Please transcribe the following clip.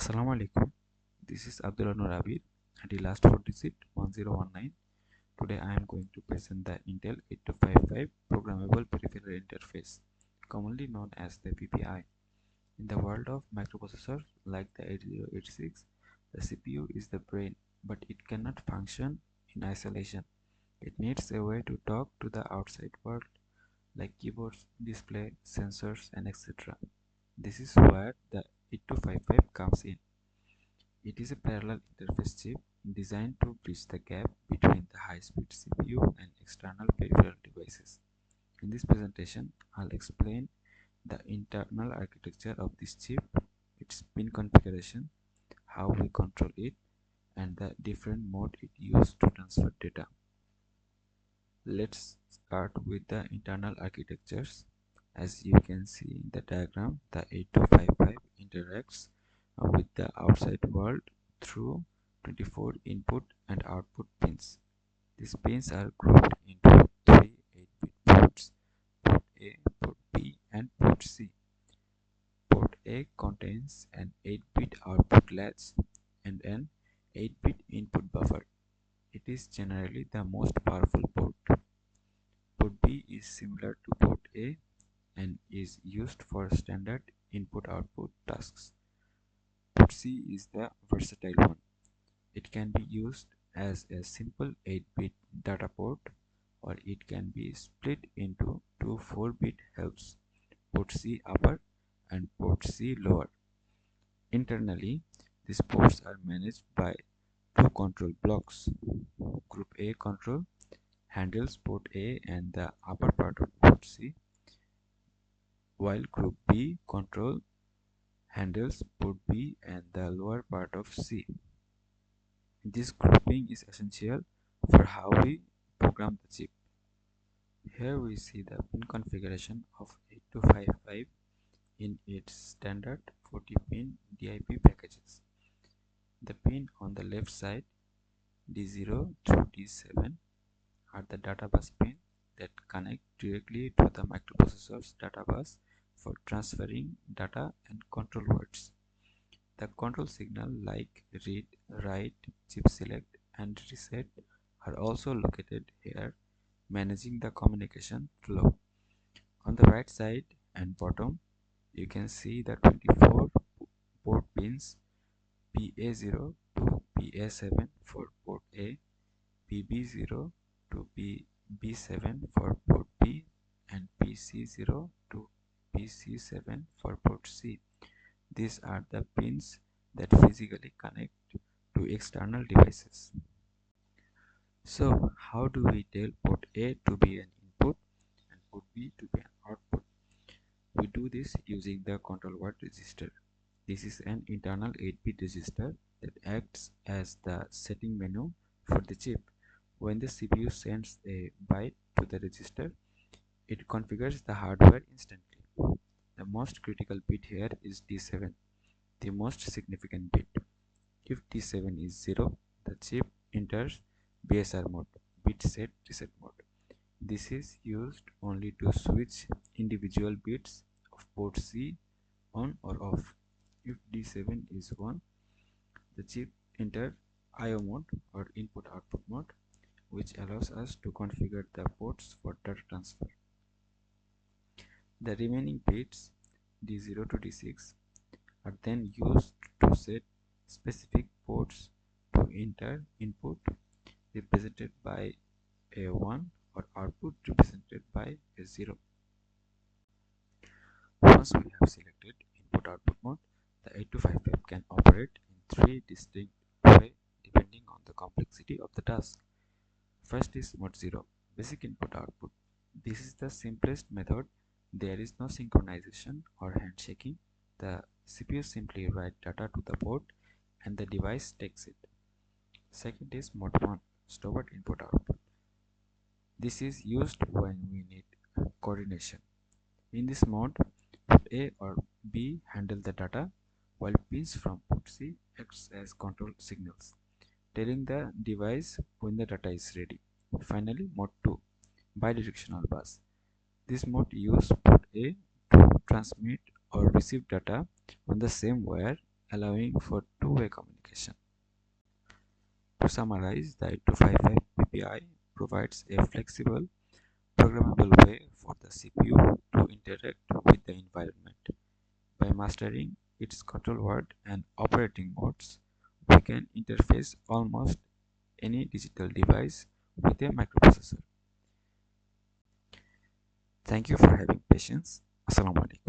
Assalamu alaikum. This is Abdul Anur Abid and the last four digit 1019. Today I am going to present the Intel 8255 Programmable Peripheral Interface, commonly known as the PPI. In the world of microprocessors like the 8086, the CPU is the brain, but it cannot function in isolation. It needs a way to talk to the outside world like keyboards, display, sensors, and etc. This is where the 8255 comes in. It is a parallel interface chip designed to bridge the gap between the high-speed CPU and external peripheral devices. In this presentation, I'll explain the internal architecture of this chip, its pin configuration, how we control it, and the different modes it uses to transfer data. Let's start with the internal architectures. As you can see in the diagram, the 8255 interacts with the outside world through 24 input and output pins. These pins are grouped into three 8-bit ports: port A, port B, and port C. Port A contains an 8-bit output latch and an 8-bit input buffer. It is generally the most powerful port. Port B is similar to port A and is used for standard input-output tasks. Port C is the versatile one. It can be used as a simple 8-bit data port, or it can be split into two 4-bit helps, port C upper and port C lower. Internally, these ports are managed by two control blocks. Group A control handles port A and the upper part of port C, while Group B control handles port B and the lower part of C. This grouping is essential for how we program the chip. Here we see the pin configuration of 8255 in its standard 40-pin DIP packages. The pin on the left side, D0 through D7, are the data bus pin that connect directly to the microprocessor's data bus for transferring data and control words. The control signal like read, write, chip select, and reset are also located here, managing the communication flow. On the right side and bottom, you can see the 24 port pins PA0 to PA7 for port A, PB0 to PB7 for port B, and PC0 to PC7 for port C. These are the pins that physically connect to external devices. So, how do we tell port A to be an input and port B to be an output? We do this using the control word register. This is an internal 8-bit register that acts as the setting menu for the chip. When the CPU sends a byte to the register, it configures the hardware instantly. The most critical bit here is D7, the most significant bit. If D7 is 0, the chip enters BSR mode, bit set reset mode. This is used only to switch individual bits of port C on or off. If D7 is 1, the chip enters IO mode or input output mode, which allows us to configure the ports for data transfer. The remaining bits D0 to D6 are then used to set specific ports to enter input represented by a 1 or output represented by a 0. Once we have selected input output mode, the 8255 can operate in three distinct ways depending on the complexity of the task. First is mode 0, basic input output. This is the simplest method. There is no synchronization or handshaking. The CPU simply writes data to the port and the device takes it. Second is mode 1, stored input output. This is used when we need coordination. In this mode, port A or B handle the data, while pins from port C acts as control signals, telling the device when the data is ready. Finally, mode 2, bidirectional bus. This mode uses port A to transmit or receive data on the same wire allowing for two-way communication. To summarize, the 8255 PPI provides a flexible, programmable way for the CPU to interact with the environment. By mastering its control word and operating modes, we can interface almost any digital device with a microprocessor. Thank you for having patience. Assalamu alaikum.